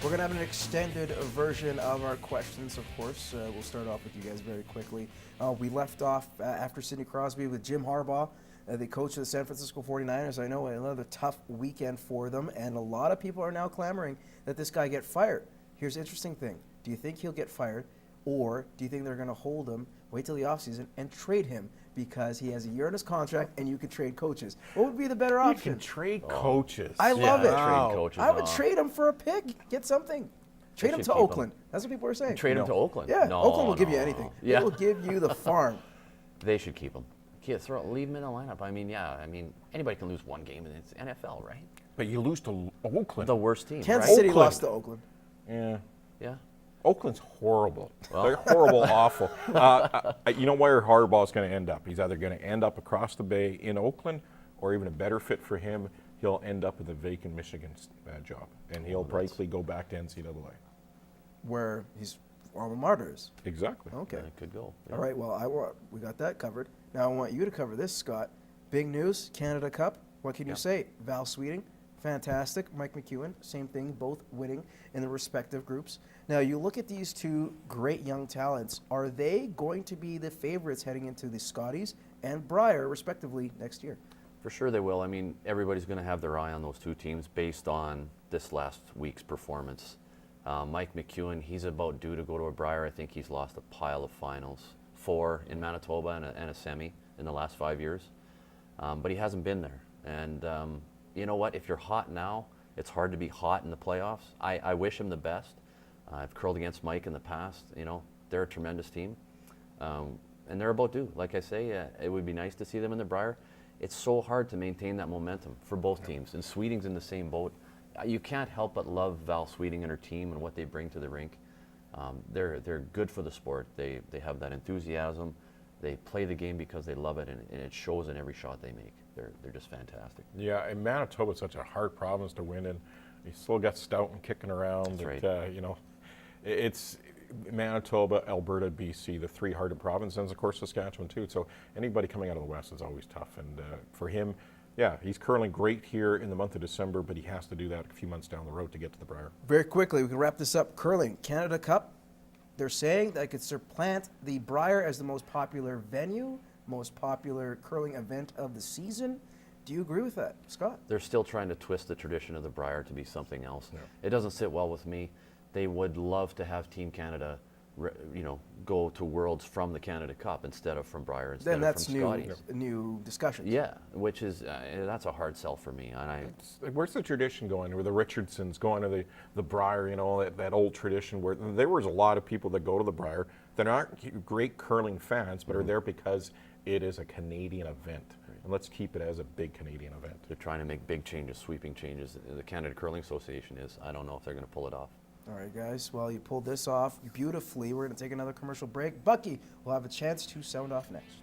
We're going to have an extended version of our questions, of course. We'll start off with you guys very quickly. We left off after Sidney Crosby with Jim Harbaugh, the coach of the San Francisco 49ers. I know another tough weekend for them, and a lot of people are now clamoring that this guy get fired. Here's the interesting thing. Do you think he'll get fired, or do you think they're going to hold him, wait till the offseason, and trade him because he has a year in his contract and you could trade coaches? What would be the better option? You can trade coaches. I love it. Trade coaches. I would trade him for a pick. Get something. Trade him to Oakland. That's what people are saying. Trade him to Oakland? Yeah, No, Oakland will give you no. anything. Yeah. They will give you the farm. They should keep him. Leave him in the lineup. I mean, anybody can lose one game, and it's NFL, right? But you lose to Oakland. The worst team, Kansas right? City Oakland. lost to Oakland. Yeah. Yeah. Oakland's horrible. Well. They're horrible, awful. You know where Harbaugh's going to end up? He's either going to end up across the bay in Oakland, or even a better fit for him, he'll end up with a vacant Michigan job, and he'll likely go back to NCAA. Where his alma mater is. Exactly. Okay. It could go. Yeah. All right, well, we got that covered. Now I want you to cover this, Scott. Big news, Canada Cup. What can you say? Val Sweeting, fantastic. Mike McEwen, same thing, both winning in the respective groups. Now you look at these two great young talents. Are they going to be the favorites heading into the Scotties and Brier, respectively, next year? For sure they will. I mean, everybody's going to have their eye on those two teams based on this last week's performance. Mike McEwen, he's about due to go to a Brier. I think he's lost a pile of finals, 4 in Manitoba and a semi in the last 5 years. But he hasn't been there. And you know what? If you're hot now, it's hard to be hot in the playoffs. I wish him the best. I've curled against Mike in the past. You know, they're a tremendous team. And they're about due. Like I say, it would be nice to see them in the Brier. It's so hard to maintain that momentum for both teams. And Sweeting's in the same boat. You can't help but love Val Sweeting and her team and what they bring to the rink. They're good for the sport. They have that enthusiasm. They play the game because they love it, and it shows in every shot they make. They're just fantastic. Yeah, and Manitoba's such a hard province to win in. You still got stout and kicking around. That's right. You know, it's Manitoba, Alberta, BC, the 3 hardest provinces, and of course Saskatchewan too. So anybody coming out of the West is always tough. And for him, yeah, he's curling great here in the month of December, but he has to do that a few months down the road to get to the Brier. Very quickly, we can wrap this up. Curling, Canada Cup. They're saying that it could supplant the Brier as the most popular venue, most popular curling event of the season. Do you agree with that, Scott? They're still trying to twist the tradition of the Brier to be something else. Yeah. It doesn't sit well with me. They would love to have Team Canada, go to Worlds from the Canada Cup instead of from Brier, instead Then of that's from new, Scotties. new discussions. Yeah, which is that's a hard sell for me. And Where's the tradition going? Where the Richardsons going to the Brier, you know, that old tradition where there was a lot of people that go to the Brier that aren't great curling fans, but are there because it is a Canadian event. And let's keep it as a big Canadian event. they're trying to make big changes, sweeping changes. The Canada Curling Association is. I don't know if they're going to pull it off. All right, guys. Well, you pulled this off beautifully. We're going to take another commercial break. Bucky will have a chance to sound off next.